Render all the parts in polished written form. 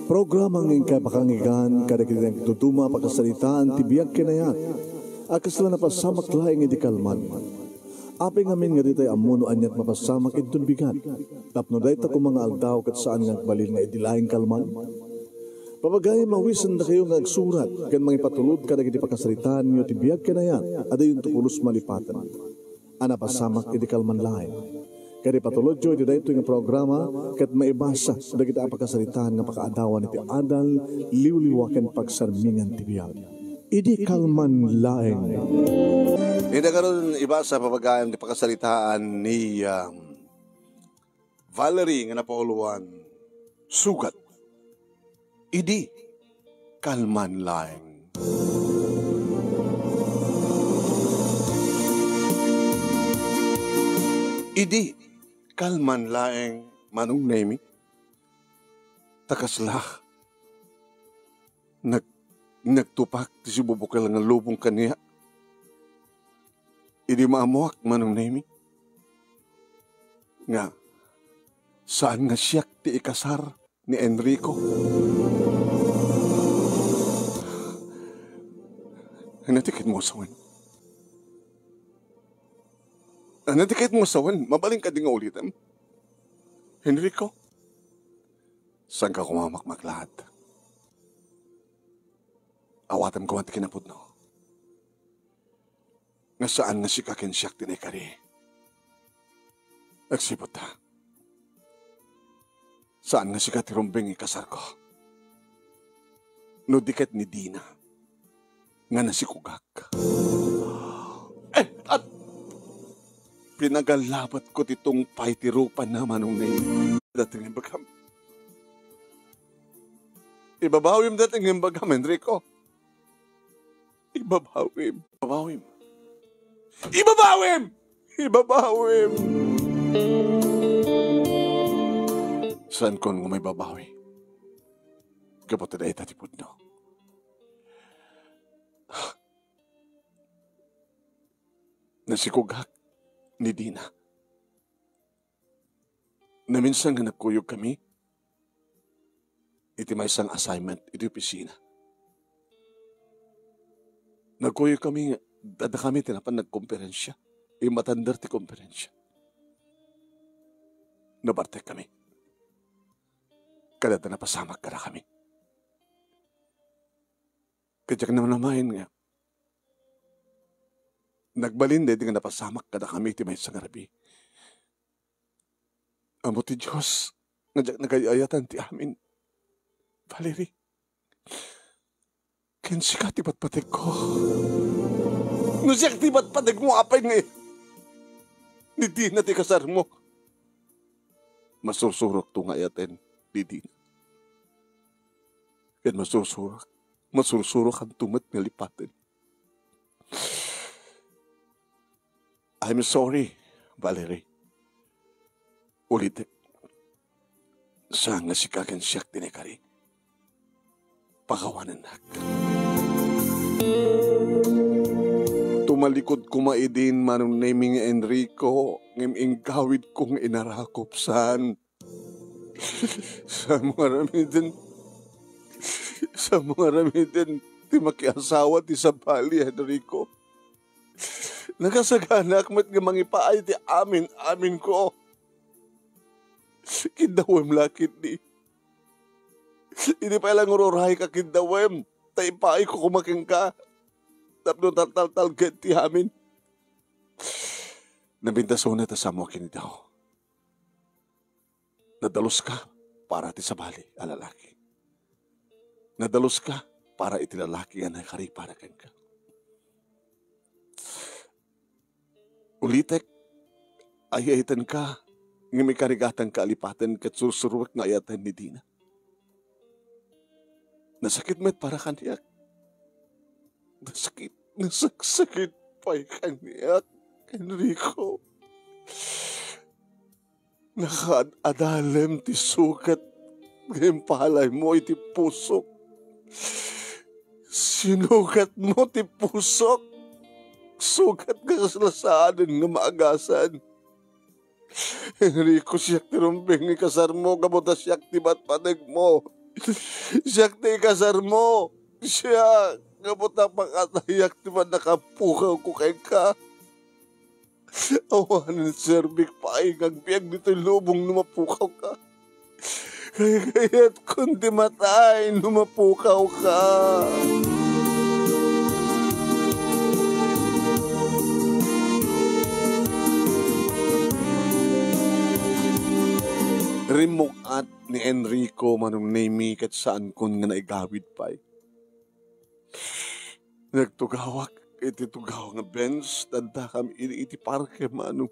Programang ingkay pakangigan, kadagitang tutuma pakasalitaan, tibiyag kinayat, akas lang napasamak laing iti kalman. Aping amin nga ditay amuno anyat mapasamak itong bigat. Tapno dahi ta kung mga aldaw kat saan nga balil nga idilaing kalman. Papagay mawisan na kayo nga agsurat, kan mga ipatulod ka nagiti pakasalitaan nyo tibiyag kinayat, ada yung tukulos malipatan. Ana pasamak iti kalman laing. Kaya patulod jo, iti dahito yung programa, kat maibasa, dagiti apakasalitaan nga pakaadawan iti adal, liwliwaken pagsarmingan tibiyag. Idi kalman laeng. Hindi karon ibasa papagayan iti pakasalitaan ni Valerie nga napauluan, sugat. Idi kalman laeng. Idi kalman laeng manong nemi. Takaslah. Nagtupak ti si bubukal nga lubong kaniya. Idi maamuak manong nemi. Nga, saan nga siyak ti ikasar ni Enrico? Natikit mo asawan. Natikit mo asawan. Mabaling ka din nga ulitan. Enrico, saan ka kumamakmak lahat? Awatan ko ang kinapod no. Nga saan nga si kakinsyak tinikari? Nagsipot ta. Saan nga si katirumbing ikasar ko? No diket ni Dina. Nga nasikugak. At pinagalabat ko titong paitirupan naman nung name. Dating imbagam. Ibabawim dating imbagam, Enrico. Ibabawim. Ibabawim. Ibabawim! Ibabawim! Saan ko nga may babawi? Kapot na itatipod no. Nasikugak ni Dina. Na minsan nga nagkuyog kami, iti may isang assignment, iti opisina. Nagkuyog kami, dada kami tinapan nagkomperensya. Matandar ti komperensya. Nabarte kami. Kada napasamak ka na kami. Kadyak naman nga. Nagbalinde, di nga napasamak ka na kami ti may isang arabi. Amo ti Diyos, nagayayatan ti amin. Valerie, kensi ka ti patpatig ko. No siya ti patpatig mo apay nga eh. Ni Dina ti kasar mo. Masursurok to nga yaten, ni Dina. Yan masursurok ang tumat nga lipatin. I'm sorry, Valerie. Ulit, saan nga si kakinsyak tinikari? Pakawanan nak. Tumalikod kumaidin manong naming Enrico, ngim ingkawid kong inarakop saan. Sa mga ramitin, ti makiasawa ti sabali, Enrico. Nagasagana akmat nga mangipaay ti amin ko. Kindawem lakit ni. Hindi pa ilang ururay ka kindawem. Taipaay ko kumaking ka. Tapno tal ti amin. Nabintaso na ta sa mo kinidaw. Nadalos ka para ti sabali alalaki. Nadalos ka para itilalaki ang nakariparan ka. Ulitek, ayayitan ka, nga may karigatan kaalipatan kat susuruwak nga ayatan ni Dina. Nasakit met para kaniyak. Nasakit pa kaniyak, Enrico. Nakaadalem ti sukat, ngayon palay mo iti pusok. Sinukat mo ti pusok. Sugat ka kasalasaan nga maagasan. Enrico, siyak ti rumbing ikasar mo, kabuta siyak ti batpatig mo. Siya ti kasar mo. Siya, kapot na pangatayak di ba nakapukaw ko kay ka. Awanan serbik paing biyag dito'y lubong numapukaw ka. Kaya't kundi matay, numapukaw ka. Rimukat ni Enrico manong name kat saan kun nga naigawid pa'y. Nagtugawak, iti tugaw nga bench, tanda kami iti parke manong.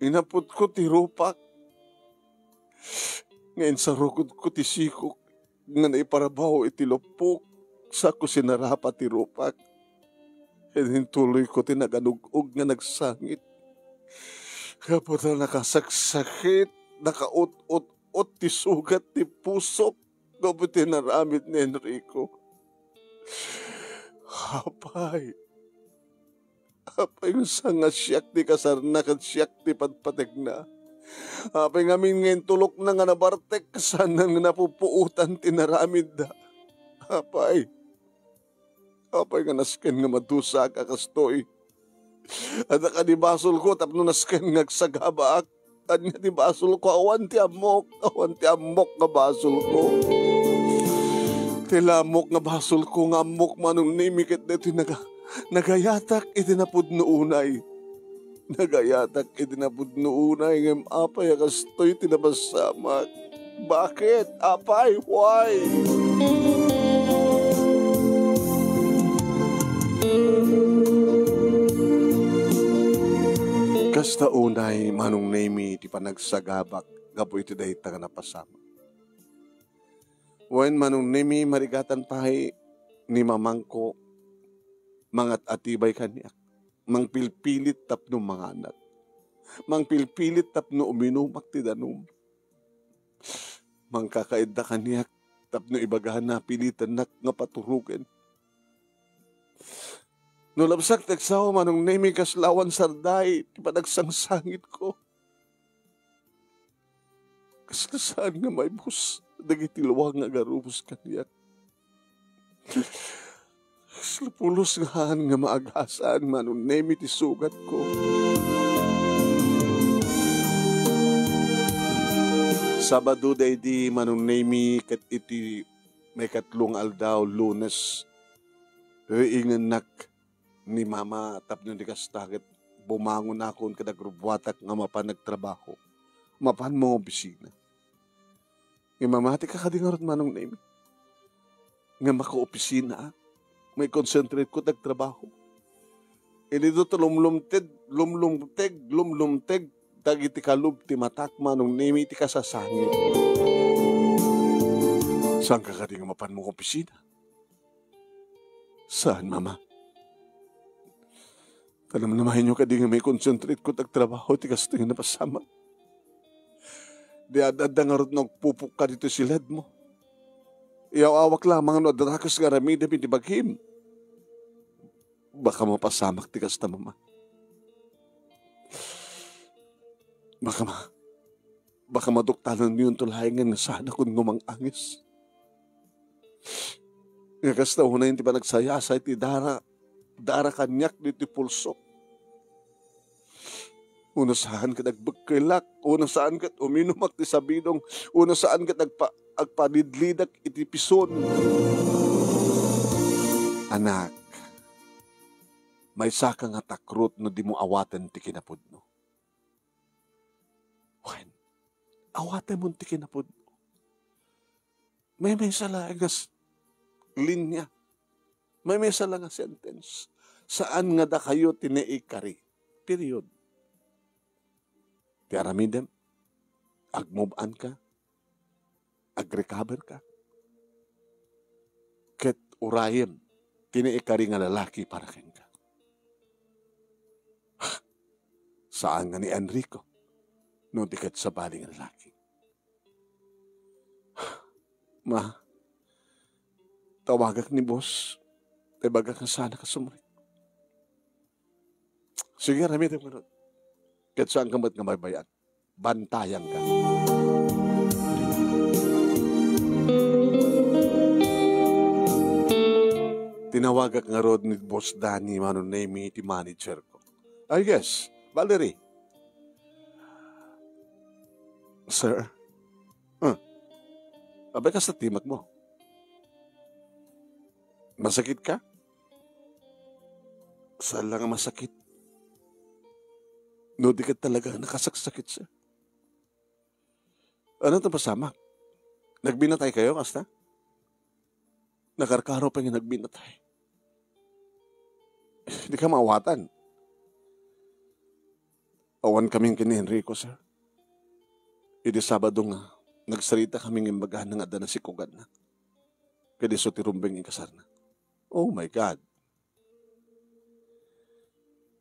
Inapot ko ti rupak. Ngayon sa rukod ko ti sikok, nga naiparabaw iti lupok, sa ko sinarapa ti rupak. Tuloy ko ti naganugog nga nagsangit. Kapot na nakasaksakit, nakaut-ut-ut ti sugat ti pusok, kapot ti naramid ni Enrico. Apay yung sanga siyak ti kasarnak at siyak ti patpatek na. Apay ngamin ngayon tulok na nga nabartek, sana nga napupuutan ti naramid da. Apay nga nasken nga madusa kakastoy. At di basol ko, tapno nasken ngagsagabaak. At nga di basol ko, awan ti amok nga basol ko. Tilamok nga basol ko, nga amok manong nimikit na ito nagayatak iti napudno unay. Nagayatak iti napudno unay, ngam apay akastoy tinabasamak. Bakit? Apay, why? Kasta unay manong name ti panagsagabak gapo iti dayta nga napasama. Wen manong name marigatan pahay ni mamangko mangat atibay kaniak. Mangpilpilit tapno mga anak. Mangpilpilit tapno uminumak ti danum. Mangkakaedda kaniak tapno ibagahan na pilitan nak nga paturuken. No labsak tagsaw manong name kaslawan sarday, ti panagsangsangit ko. Kaslasaan nga may bus, dagiti luwang nga garubos kaniyak. Kaslapulos nga maagasaan manong name ti sugat ko. Sabado day di manong name kat iti may katlong aldaw, Lunes. Inganak ni mama tapno di kastakit bumangon akon kadagrubwatak nga mapan nagtrabaho. Mapan mo opisina. Nga mamati ka kadingarot manong name. Nga maka-opisina may concentrate ko nagtrabaho. Ini dito lumlumteg, dagiti kalub ti matak manong name ti kasasangit. Saan ka kading mapan mo opisina? Saan, mama? Alam naman nyo ka di nga may concentrate ko tagtrabaho, ti kasto yung napasama. Di adada nga rin nagpupuk ka dito si led mo. Iyaw-awak lamang no, adarakas nga ramida binti baghim. Baka mapasamak ti kasta mama. Baka maduktanan niyo yung tulayangan nga sana kung ngumang angis. Nga kasta una yung ti panagsayasay ti dara kanyak dito pulso. Una saan ka nagbagkilak, una saan ka uminumak ti sabidong, una saan ka agpadidlidak iti pison. Anak, may saka nga takrut no di mo awatan ti kinapudno. Wen, awatan mo ti kinapudno. May salagas linya. May sala nga sentence. Saan nga da kayo tiniikari? Period. Ti aramidem, ag-move on ka, ag-recover ka. Ket urayan, tiniikari nga lalaki para ken ka. Saan nga ni Enrico? No tiket sa baling lalaki. Ma, tawagak ni boss. Tabaga ka sana ka sumrik. Sige, ramitin mo nun. Kahit saan ka ba't nga baybayan, bantayan ka. tinawagak nga rod ni Boss Danny manunay ti manager ko. I guess, Valerie. Sir? Abay ka sa timak mo. Masakit ka? Saan lang ang masakit? No, di ka talaga nakasaksakit, sir. Ano ito pasamak? Nagbinatay kayo, kasta? Nakarkaro pa yung nagbinatay. Hindi ka maawatan. Awan kaming kini Enrico, sir. Idi Sabado nga, nagsarita kaming imbagahan ng ada na si Kugan na. Kaya so tirumbeng yung kasar na. Oh my God.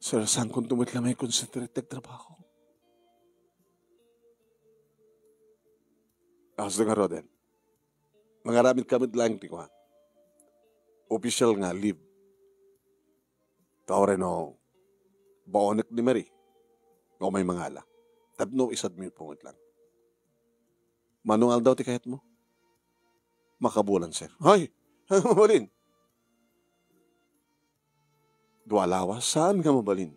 Sir, saan kung tumit lang may concentrate nagtrabaho? As nga Roden, mangaramit kami lang ko ha. Official nga, leave. Tao rin o, baonek ni Mary. O may mangala. Tapno isadmit pungit lang. Manual daw ti kahit mo? Makabulan, sir. Hay! Mabalin! Dualawa, saan ka mabalin?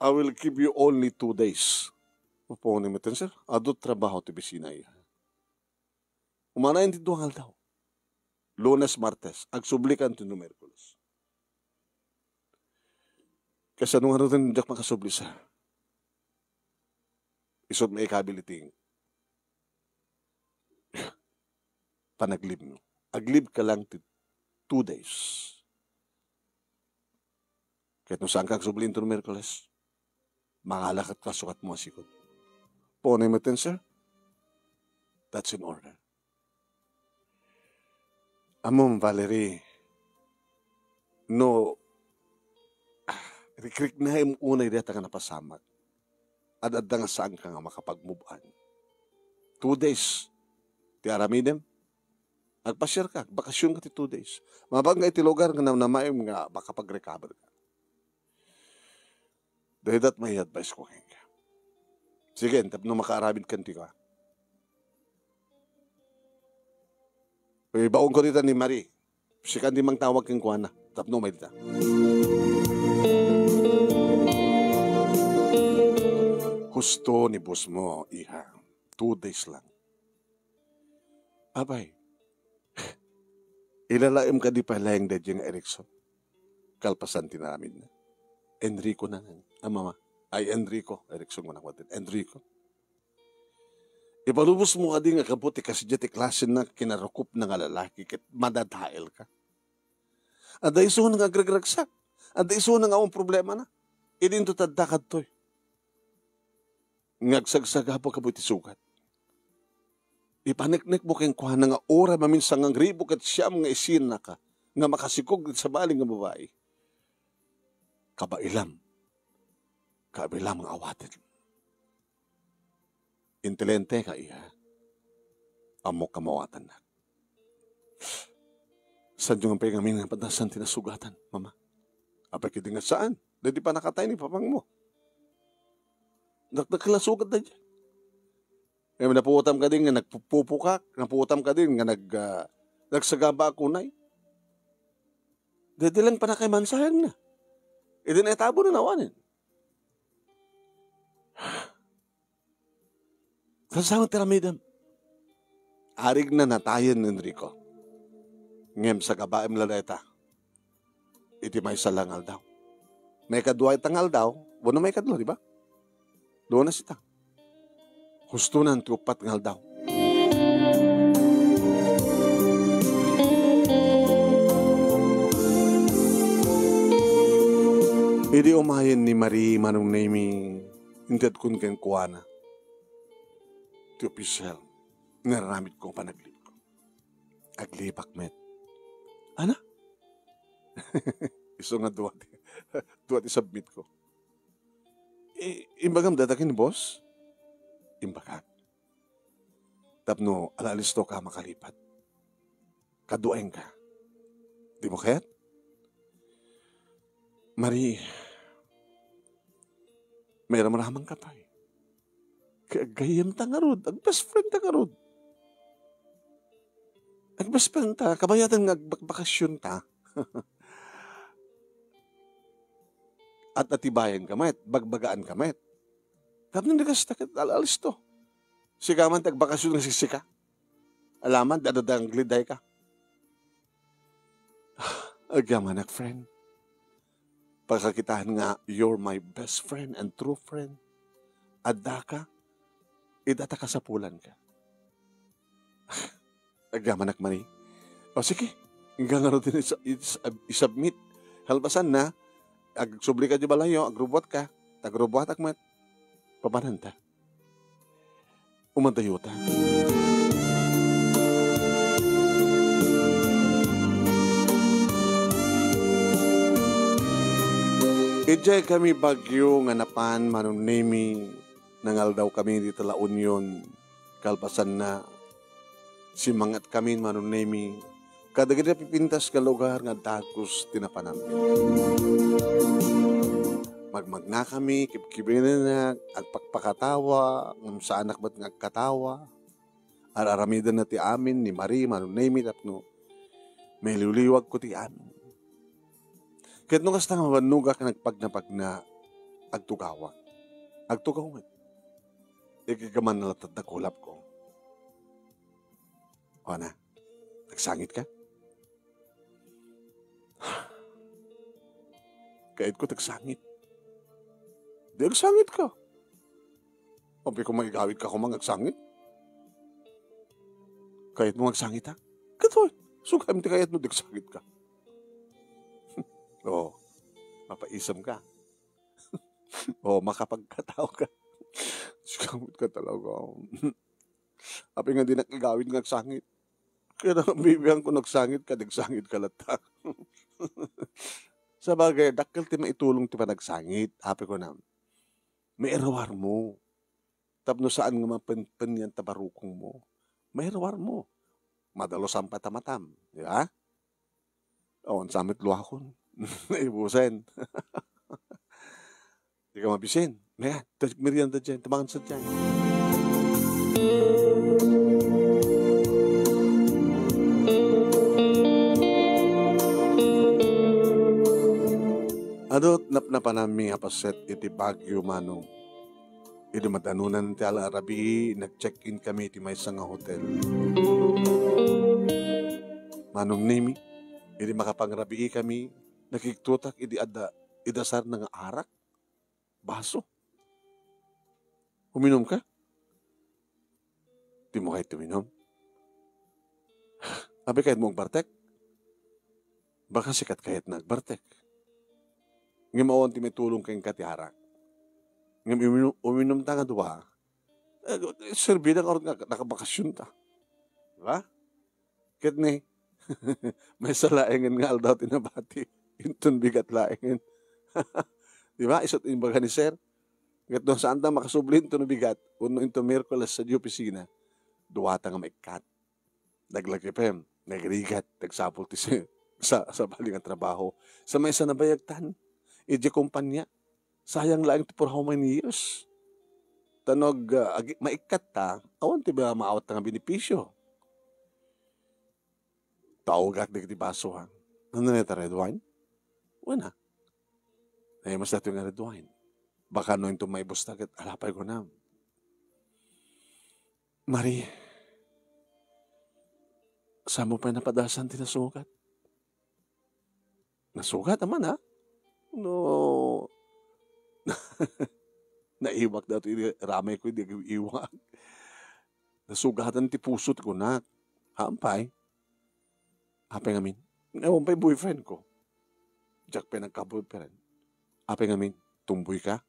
I will give you only 2 days. Pupunin mo ito, sir. Adot trabaho ti bisina iya. Umanayin ti duangal daw. Lunes, Martes. Agsublikan ti Merkules. Kasi anong ano rin diyak makasubli, sir? Isod may ikabiliting. Panaglib mo. Aglib ka lang 2 days. Kahit nung saan ka agsublin ito Merkules, mangalakat ka sukat mo asikot. Punay mo ito, sir? That's in order. Amom, Valerie, no, rikrik na yung unay dito ka napasamak. At nga saan ka nga makapag-move on. 2 days, ti aramidem, agpasyar ka, bakasyon ka ti 2 days. Mabang nga iti lugar nga namayong nga makapag-recover ka. Dahil dat may advice ko kaya. Sige, tapno makaarabid kanti ka. Baong ko dito ni Marie. Sikan di mang tawag kang kuwana. Tapno may dita. Husto ni boss mo, iha. 2 days lang. Abay. Ilalaim ka di pala yung dadyang Erickson. Kalpasan tinamin na. Enrico na nga. Mama. Ay, Enrico. Erickson mo na ko din. Enrico. Ibalubos mo ka din nga kabuti kasi dyan klase na kinarukup ng lalaki kit madadhail ka. Ada iso nga agragragsak. Ada iso nga ang problema na. Idin to tadakad to'y. Ngagsagsaga po kabuti sugat. Ipaniknik mo kayong kuha nga ora maminsang ang ribo kat siyam nga isin na ka nga makasikog sa baling nga babae. Kabailam. Kabilang mga awatin. Intelente ka iya. Amok kamawatan na. Saan yung pengamin ng padasan tinasugatan, mama? Apay kiti nga saan? Dadi pa nakatay ni papang mo. Nagkalasugat na dyan. Eh, napuutam ka din nga nagpupukak, napuutam ka din nga nagsagaba kunay. Dadi lang pa na kay mansahan na. E din ay tabo na nawanin. Kasama tiramidam. Arig na natayan, Enrico. Ngem sa kabaim laleta. Iti may salangal daw. May kadwa itangal daw. Wano may kadlo, di ba? Doon na sita. Husto na ang tupat ngal daw. Idi umayan ni Marie manong nami inted kun ken kuana. Ti opisyal, naramit ko panaglip ko. Aglipak met. Ana? Iso nga duwat isubmit ko. Imbagam dadakin ni boss? Imbagam. Tapno, alalisto ka makalipat. Kadueng ka. Di mo kayat? Marie, may ramramang kapay. Kagayam tangarod, ang best friend tangarod. Ang best friend ta, kabayatan nga bakasyon ta. At atibayan kamet, bagbagaan kamet. Tapos hindi ka sakit, alalis to. Sika man, tagbakasyon na sisika. Alaman, dadadang gliday ka. Agyaman, friend. Pagkakitahan nga, you're my best friend and true friend. Adda ka, idata ka sa pulan ka. Agyaman, mani. O sige, hanggang nga din isubmit. Halbasan na, agsubli ka di balayo, agrubot ka, tagrubot akmat, pamananta. Umantayuta. Ijay kami bagyo nga napan manunemi nangal daw kami di tala union kalpasan na simangat kami manunemi kadagiti pipintas ka lugar nga dagos tinapanan. Magmagna kami, kibkibin na agpakpakatawa, sa anak ba't ngagkatawa, araramidan na ti amin ni Marie, manunemi, tapno, may liwliwag ko ti amin. Kahit nung kasta nga mabanuga ka nagpagnapag na agtugawa. Agtugawan. Ikikaman na latad na kulap ko. O na, nagsangit ka? Kahit ko nagsangit. Di agsangit ka. Papi ko magigawit ka kung magagsangit. Kahit mo magsangit ha? Katoy, sukam ti kahit mo nagsangit ka. Oo, mapaisam ka. Oo, makapagkatao ka. Sikamot ka talaga. Api nga di nakigawin nagsangit. Kaya bibihan ko nagsangit ka, nagsangit ka lata. Sa bagay, dakil ti maitulong ti pa nagsangit. Api ko na, may erawar mo. Tapno saan nga mapanpan yan tabarukong mo. May erawar mo. Madalos ang patamatam. Di ba? O, ang samit luwakon. Naibusan. Di ka mabisin. Maya, merienda dyan. Tumangan sa dyan. Adot napnapan namin apaset iti Bagyo manong. Iti matanunan ti Alarabi, nag-check-in kami iti may nga hotel. Manong nimi, iti makapangrabi kami, nakiktutak iti idasar nga arak, baso. Uminom ka? Di mo kahit tuminom. Abi kahit mong bartek? Baka sikat kahit nagbartek. Ngayon mawon ti may tulong kayong katiharak. Ngayon uminom ta nga duwa. Serbi na karoon nga nakabakasyon ta. Diba? Kit ni, may salaengan nga aldaw tinabati. Intun bigat laengan. Diba? Isot imbaga ni Sir. Kit doon saan ta makasublin ito na bigat. Uno ito Merkulas sa di opisina. Duwata nga maikat. Naglagipem. Nagrigat. Nagsapol ti sa baling ang trabaho. Sa may isa nabayagtan. Iji kumpanya. Sayang lang ito for how many years. Tanog, maikat ta, awan ti ba maawat nga benepisyo. Taogak di baso ha. Ano na ito red wine? Wala. Ay, mas natin nga red wine. Baka no ito may bustakit, alapay ko na. Marie, saan mo pa napadasan tinasugat? Nasugat naman ha? No, naiwak daw ito, ramay ko, hindi iwak. Nasugatan ti pusot ko na, hampay. Apay ngamin, ewan pa'y boyfriend ko. Jack pa nagka-boyfriend. Apay ngamin, tumboy ka?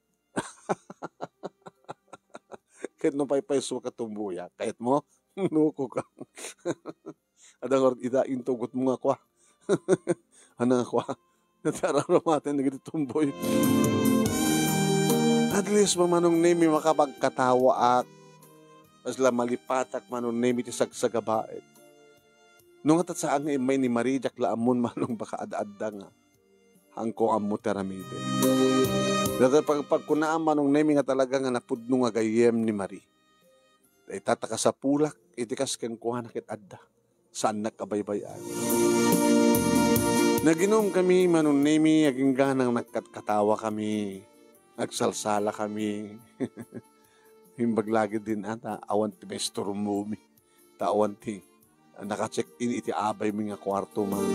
Kahit no pa'y paiso ka tumboy, kahit mo, nuko ka. Adang ida, intugot mo nga kwa. Anang kwa. Natararamatin na gito tumboy. At least manong name makapagkatawa ak. Asla malipatak manong name iti sagsagabaet. Nung atat saan nga imay ni Marie Jack laamon manong baka ad-adda nga. Hangko amo teramide. Dati pagkunaan manong name nga talaga nga napudno nga gayem ni Marie. Ay tataka sa pulak iti kas keng kuha nakit adda. Saan nakabaybayan. Naginom kami, manunemi, aging ganang nagkatawa kami, nagsalsala kami. Himbag lagi din ata, awan ti mestor mumi. Tawan ti, nakacheck in iti abay mga kwarto man.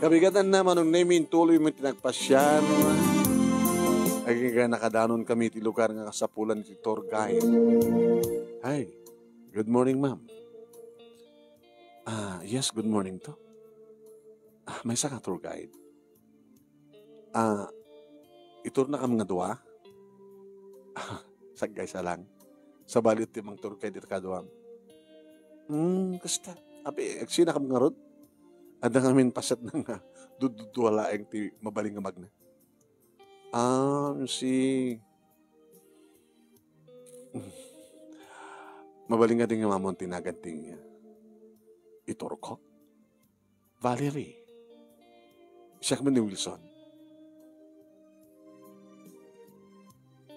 Kabigatan na manunemi, tuloy mo tinagpasyan. Aging ka nakadanon kami ti lugar nga kasapulan ti tour guide. Hi, good morning ma'am. Yes, good morning to. May isa ka tour guide. Itur na kami nga duwa. Sagay sa lang. Sa balit timang tour guide ito kaduwang. Kasta. Api, agsina kami nga rod. Ada ngamin pasat na nga. Duduwala ang ti mabaling nga magna. Mabaling nga din nga mamon tinaganting itur ko. Valerie. Siya kami ni Wilson.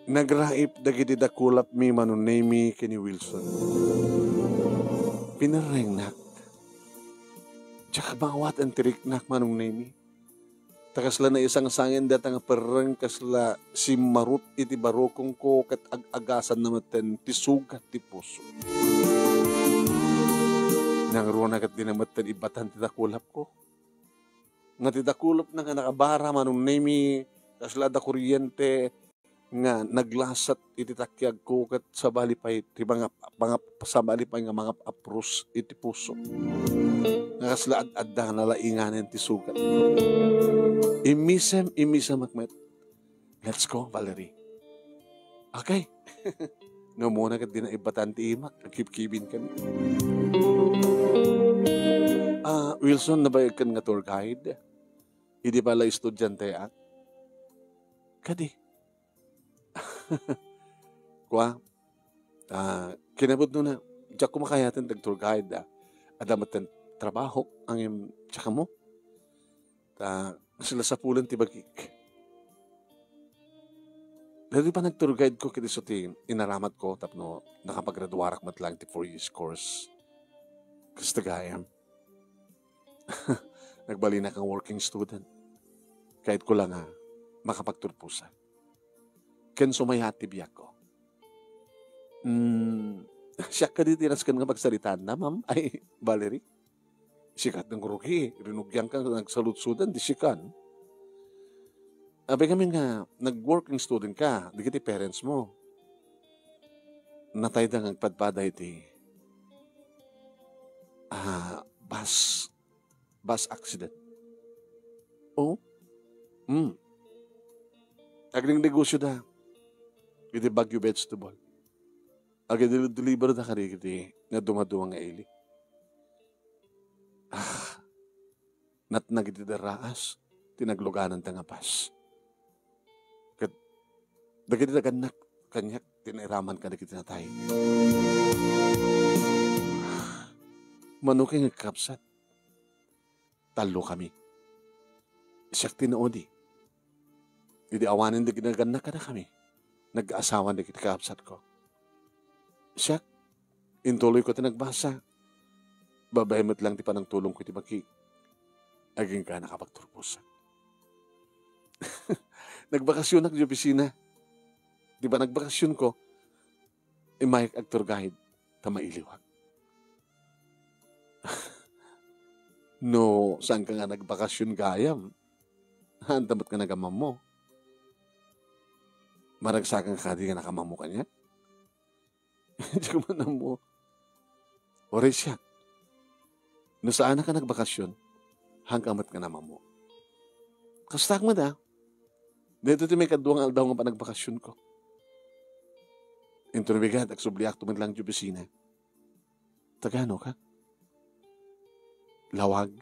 Nagraip dagiti dakulap mi manunemi kini Wilson. Pinarengnak. Tsaka bawat ang tiriknak manunemi. Takasla na isang sangin datang pereng kasla si marut iti barokong ko kat ag-agasan na maten ti sugat ti puso. Nang ruwan agat din naman ibatan ti dakulap ko. Nga ti dakulap na nga nakabara manunemi kasla da kuryente nga naglasat iti takyag ko kat sa balipay ti mga sa balipay nga mga apros iti puso. Nga kasla ad-adda nalainganen ti sugat. Imisem makmet. Let's go, Valerie. Okay. No muna kat din na ibatan ti imak. Nagkipkibin kami. Wilson, nabayag kan nga tour guide? Hindi pala estudyante at? Kadi. Kwa? Kinabot no na. Diyak kumakayatan tag tour guide. Adamatan trabaho ang yung tsaka mo. Sila sa pulan ti bagik. Dali pa nag-tour guide ko kiti so ti inaramat ko tapno nakapagraduarak mat lang ti 4 years course. Kasi tagayam. Nagbali na kang working student. Kahit ko lang makapagturpusan. Ken sumayat ti biyak ko. Siya ka ditiras ka nga magsalitaan na, ma'am. Ay, Valerie. Sikat ng kuruki. Rinugyan ka nagsalutsudan, di sikan. Abay kami nga, nag-working student ka, di kiti parents mo. Natay da ngagpadpada iti bus accident. Oh? Agning negosyo da. Iti Baguio vegetable. Agad deliver da kari kiti nga dumaduwa nga ili. Natnag iti daraas, tinagluganan ta nga pas. Kat, dagiti daganak, kanyak, tinairaman ka na kitinatay. Manuking nagkapsat. Talo kami. Siyak tinoodi. Hindi awanin na ginaganak ka na kami. Nag-aasawan na kitikapsat ko. Siyak, intuloy ko tinagbasa. Babayamot lang ti pa ng tulong ko iti baki. Aging ka nakapagturpusan. Nagbakasyon ako di opisina. Di ba nagbakasyon ko, may tour guide, tamailiwag. No, saan ka nga nagbakasyon gayam? Handamat ka nagamam mo. Maragsakan ka di ka nakamam mo kanya? Hindi ko manam mo. Ore siya. No saan ka nagbakasyon, hanggamat ka naman mo. Kastak mo da. Dito ti may kaduang aldaw nga pa nagbakasyon ko. Intunubigat, agsubliak tumid lang di opisina. Tagano ka? Lawag.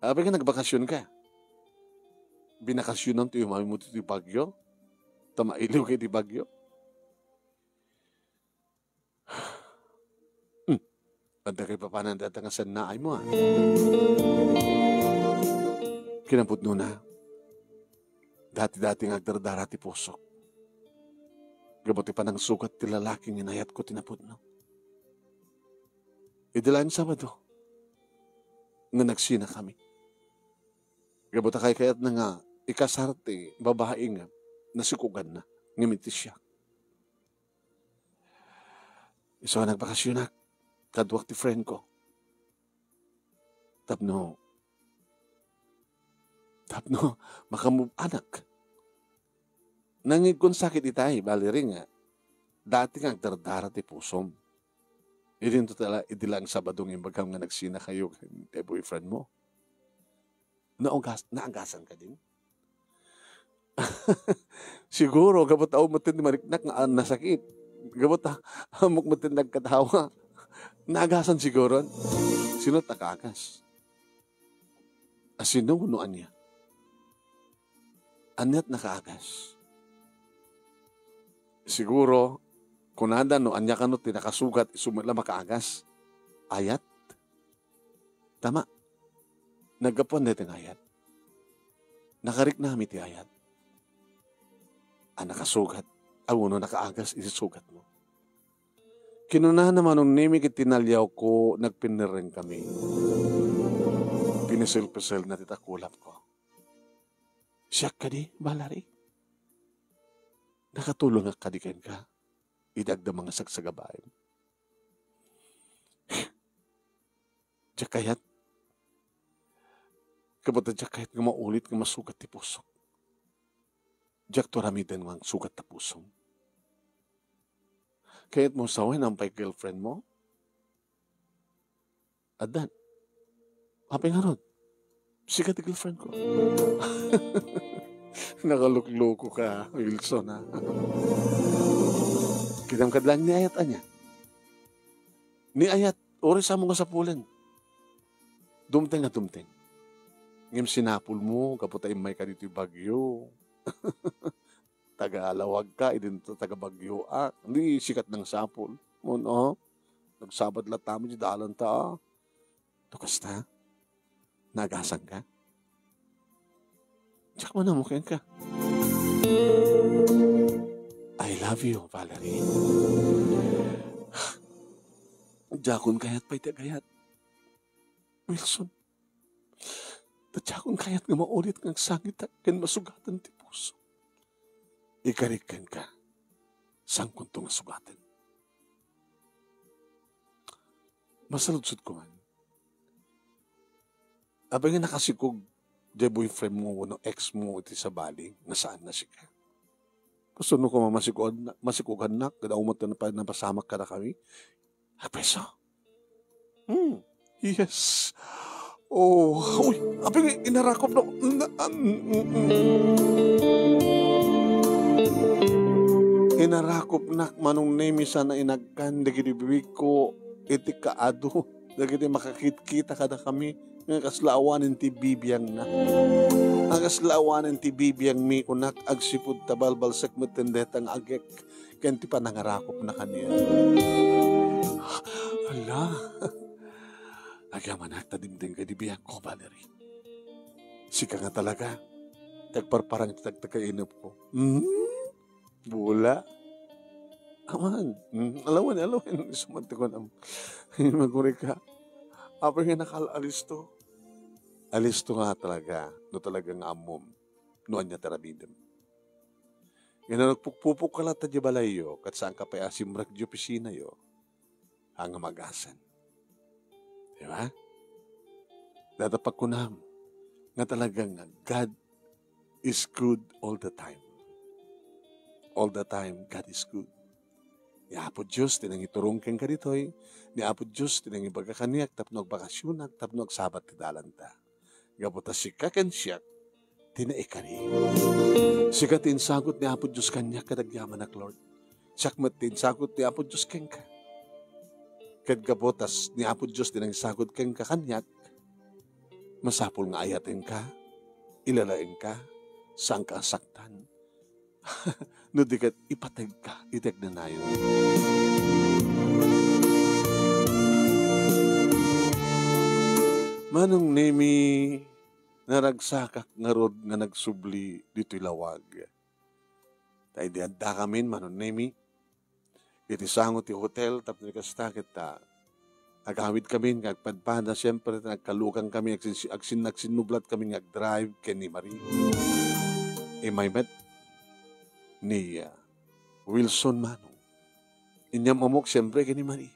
Abay ka nagbakasyon ka. Binakasyon ti umami mo ti Bagyo. Tamailiw kay ti Bagyo. Pagda kay papanan data nga sa naay mo. Kinamput no na. Dati-dati nga agdardara ti pusok. Gabuti pa ng sugat ti lalaking inayat ko tinapod no. Idilan Sabado, nga nagsina kami. Gabuta kay kayat na nga, ikasarte, babae nga, nasikugan na, ngimiti siya. Iso nagbakasyon na, kadwak ti friend ko. Tapno, makamove anak. Nangig kung sakit itay, bali rin nga, dati nga agdardara ti pusom. Idin to tala, idilang Sabadong yung bagam nga nagsina kayo kay boyfriend mo. Naagasan ka din? Siguro, gabot ako matindi mariknak nga nasakit. Gabot amok matindi nagkatawa. Naagasan siguro. Sino takagas? Sino unuan niya? Anyat nakaagas. Siguro, kunada no, anya ka no, tinakasugat, sumala makaagas. Ayat. Tama. Nagkapon na itong ayat. Nakarik namin ti ayat. Nakasugat. Awono nakaagas, isisugat mo. Kinunahan naman nung nimi kitinalyaw ko, nagpinireng kami. Pinisil-pisil na titakulap ko. Siyak ka di, balari. Nakatulong ang kadikin ka. Idagda mga sagsagabayan. Diyak kayat. Kabata diyak kahit nga maulit nga masugat ti puso. Diyak to ramidan nga sugat ta puso. Kahit mo sawin ang pay girlfriend mo. Adan. Hapi nga ron. Sikat ti girlfriend ko. Nakalukloko ka, Wilson, ha? Kinamkadlan ni Ayat anya. Ni Ayat, oras sa mga sapulan. Dumteng na dumteng. Ngim sinapul mo, kaputay may ka dito bagyo. Taga-alawag ka, idin taga-bagyo. Hindi sikat ng sapul. Mo, nagsabad latamo di dalan ta. Tukas ta? Nagasan ka? Tsak mo na mukhen ka. I love you, Valerie. Jakon kayat pa'y tagayat. Wilson. Jakon kayat nga maulit ng sangit at kan masugatan ti puso. Ikarikan ka. Sangkon to masugatan. Masaludsod ko man. Abang nga nakasikog di boyfriend mo, no ex mo, iti sa baling, nasaan na siya. Gusto no ko masikugan na, kada umot na napasamak ka na kami. Peso. Yes. Oh, uy, abang inarakop na. Inarakop na, manong name sana inagkan, dagiti bibig ko, iti kaado, dagiti makakita ka na kami, nga kaslaawanin ti bibiyang na. Ang kaslaawanin ti bibiyang mi unak agsipud tabalbalsak matendetang agek ken ti panangarakop na kaniya. Ala. Agaman at tadimding ka di biyang ko, Valerie. Sika nga talaga. Tagparparang tagtagkainap ko. Bula. Aman. Alawan. Sumanti ko na. Maguri ka. Apa nga nakalalis to? Alis to nga talaga. No talaga nga amom. Noan niya tarabidem. Nga nagpupupuk ka lang ta di balayo. Kat saan ka pa asimrak di opisina yo. Ang magasan. Diba? Datapak ko na. Nga talagang God is good all the time. All the time, God is good. Ni Apo Diyos, tinang iturong kang karitoy. Ni Apo Diyos, tinang ibagakaniyak, tapno agbakasyonak, tapno agsabat ti dalanta. Gabuta sika kan siyak, tinaikari. Sika tinsagot ni Apo Diyos kanyak kadagyaman ak Lord. Siyak mat tinsagot ni Apo Diyos kang ka. Kadgabotas ni Apo Diyos tinang sagot kang kakanyak. Masapol nga ayatin ka, ilalain ka, saan ka saktan. No dikat ipatag ka, itag na nayo. Manong nemi naragsakak nga rod nga nagsubli dito'y lawag. Tayo di adda kamin, manong nemi. Iti sangot ti hotel, tapos ni kastakit ta. Agawid kami, ngagpadpada, siyempre, nagkalukan kami, agsinublat kami, ngag-drive, ken ni Marie. May met ni Wilson Manong. Inyam amok, siyempre, ken ni Marie.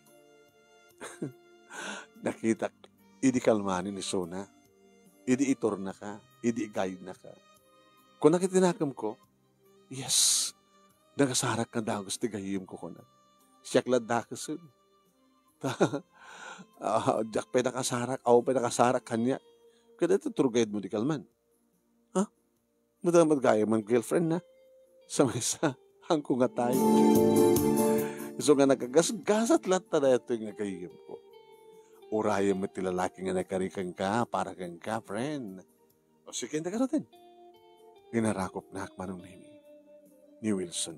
Nakita, idi kalmani ni Sona, idi itor na ka, idi guide na ka. Kung nakitinakam ko, yes, nagasarak na daw gusto gayim ko na. Siyak lang dakasun. Jak pa nakasarak, ako pa nakasarak kanya. Kaya ito tour guide mo di kalman. Ha? Madamad gaya man girlfriend na. Sa mesa, hangko nga tayo. So nga nagagasgasat lahat na ito yung nagayim ko. Uraya mo tilalaki nga nakarikan ka, para kang ka, friend. O sige, nagkarotin. Ginarakop na akmanong ni Wilson.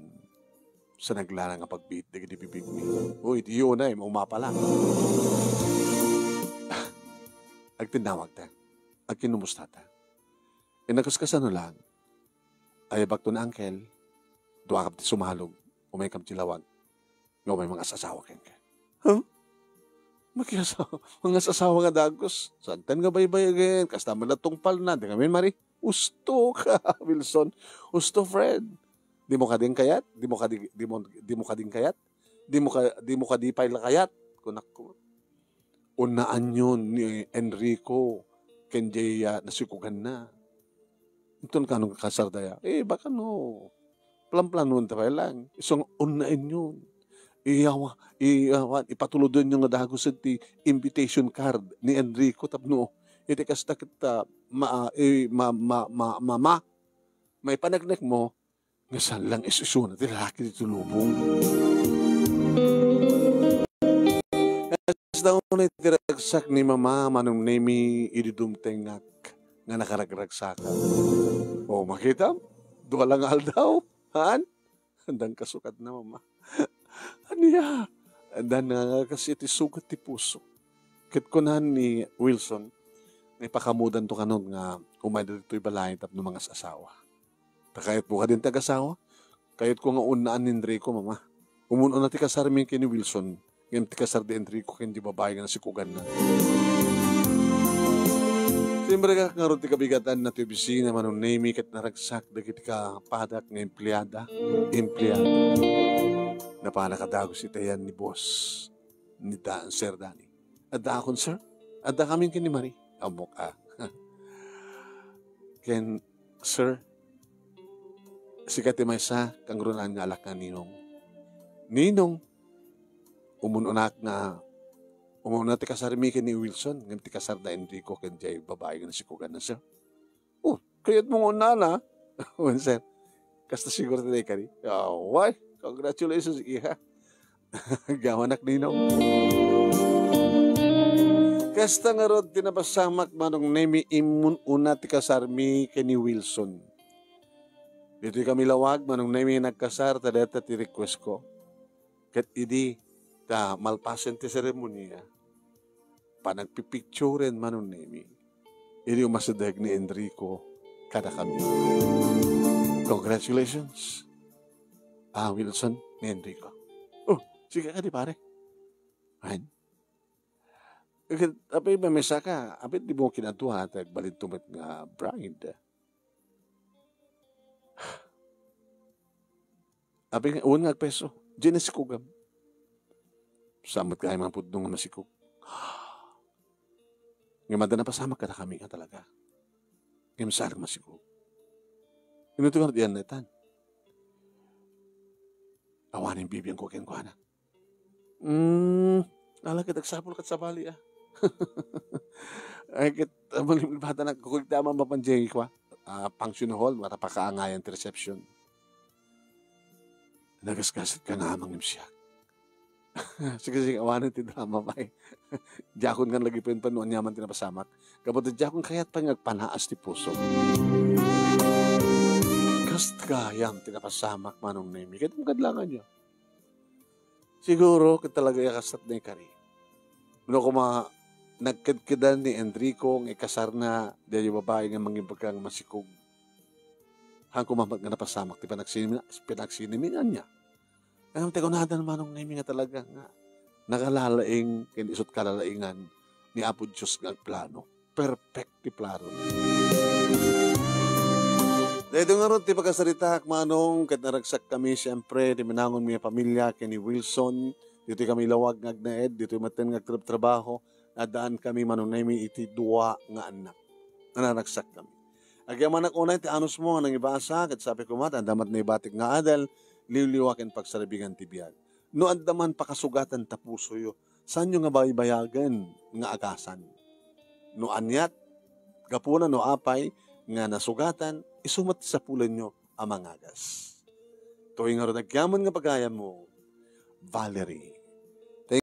Sa naglarang nga pagbiit na bibig ni. Uy, di yun na, umapala. Agtinawag ta. Agkinumusta ta. Nagkaskasano lang. Ay bakto na angkel. Duwa ka sumalog. Umay kam tilawag. Nga may mga sasawa ken ka. Huh? Mga sasawa nga dagos. Santan nga baybay again. Kasta man na tungpal na. Di kami mari. Usto ka, Wilson. Usto, Fred. Di mo kading kayat? Di mo kading kayat? Di mo kadipay la kayat? Kunak ko. Unaan yun ni Enrico kenjaya nasikugan na. Ito ka nung kasardaya. Baka no. Plan-planon tayo lang. Isang unain yun. Ipatulod doon yung nadagos at invitation card ni Enrico tapno. Iti kasta kita may panagnek mo nga saan lang isusuna ti lalaki dito lubong. Kasta ko na itiragsak ni mama manong nemi ididumteng nga nakaragragsakan. O makita? Dua lang aldaw. Han? Andang kasukat na mama. Aniya? Andan nga kasi iti sugat ti puso. Kit ko na ni Wilson may pakamudan to kanon nga umay dito'y balay tapno mga asawa. Takayat po ka din tag-asawa. Kayat ko nga unaan ni Enrico, mama. Umuno na ti kasar min kini Wilson. Ngayon ti kasar di Enrico hindi babae nga nasikugan na. Siyempre ka nga ron ti kabigatan na ti opisina manong name kat naragsak dagiti ka padak nga empleyado. Na pa nakadagos itayan ni boss ni Sir Danny. Adda akon, sir? Adda kami kini Marie. Amok Ken, sir, sikat may sa kang runan nga alak nga Ninong. Ninong, umunak na ti kasarmi ken ni Wilson, ngam ti kasar da Enrico ken jay babae nga nasikugan na sir. Oh, kayat mong una na. Sir, kasta siguro tayo kani. Why? Congratulations, iha. Gawanak Ninong. Kasta nga rod tinapasamak manong nemi imun una ti kasarmi ken ni Wilson. Dito kami lawag manong nemi nagkasar tadeta ti request ko. Ket idi ta malpasen ti seremonya. Panagpipicturen manong nemi. Idi umasadag ni Enrico kada kami. Congratulations. Wilson ni Enrico. Oh, sige ka di pare. Right? Apay mamesa ka, apit di mo kinatuha at balitumat nga bride. Apay nga, uwan nga peso, dyan na sikugam. Samot ka ay mga pudong nga masikug. Nga madana pasama ka na kami nga talaga. Nga masalag masikug. Inuto nga diyan na itan. Awanin bibiyang ko ko na. Alakit, agsapol kat sa bali Ay kit bata na kukigtama mapanjay ko function hall mata pakaangayan ti reception. Nagasgasit ka nga amang siya. Sige awanan ti drama pa Jakon kan lagi panuan yaman ti napasamak. Kapag jakon kayat pa ngagpanaas ti puso. Kast kayam ti napasamak manong nemi. Kaya kadlangan niya. Siguro talaga yakasat na kari. Ano ko nagkadkadan ni Enrico ng ikasar na dahil babae nga mangibagkang masikog. Hangko mamag nga napasamak ti pinagsinimingan niya. Ang tagunadan manong nemi nga talaga nga nakalalaing ken isot kalalaingan ni Apo Diyos nga plano. Perfecti plano. Dahil nga ron, ti pagkasarita, manong, kat naragsak kami, siyempre, di manangon miya pamilya, kini Wilson, dito kami lawag ng agnaed, dito matin ng trabaho, nadaan kami manunay mi iti duwa nga anak. Nanaragsak kami. Agyaman ako na iti anos mo, nang ibasa, kat sabi ko mata, damat na ibatik nga adal, liwliwakin pagsarabigan tibiyag. No andaman pakasugatan tapuso yo, saan nyo nga baybayagan nga agasan? No anyat, gapuna no apay, nga nasugatan, isumat sa pulan nyo ang mangagas. Tuwing nga ron, nagyaman nga pagaya mo, Valerie.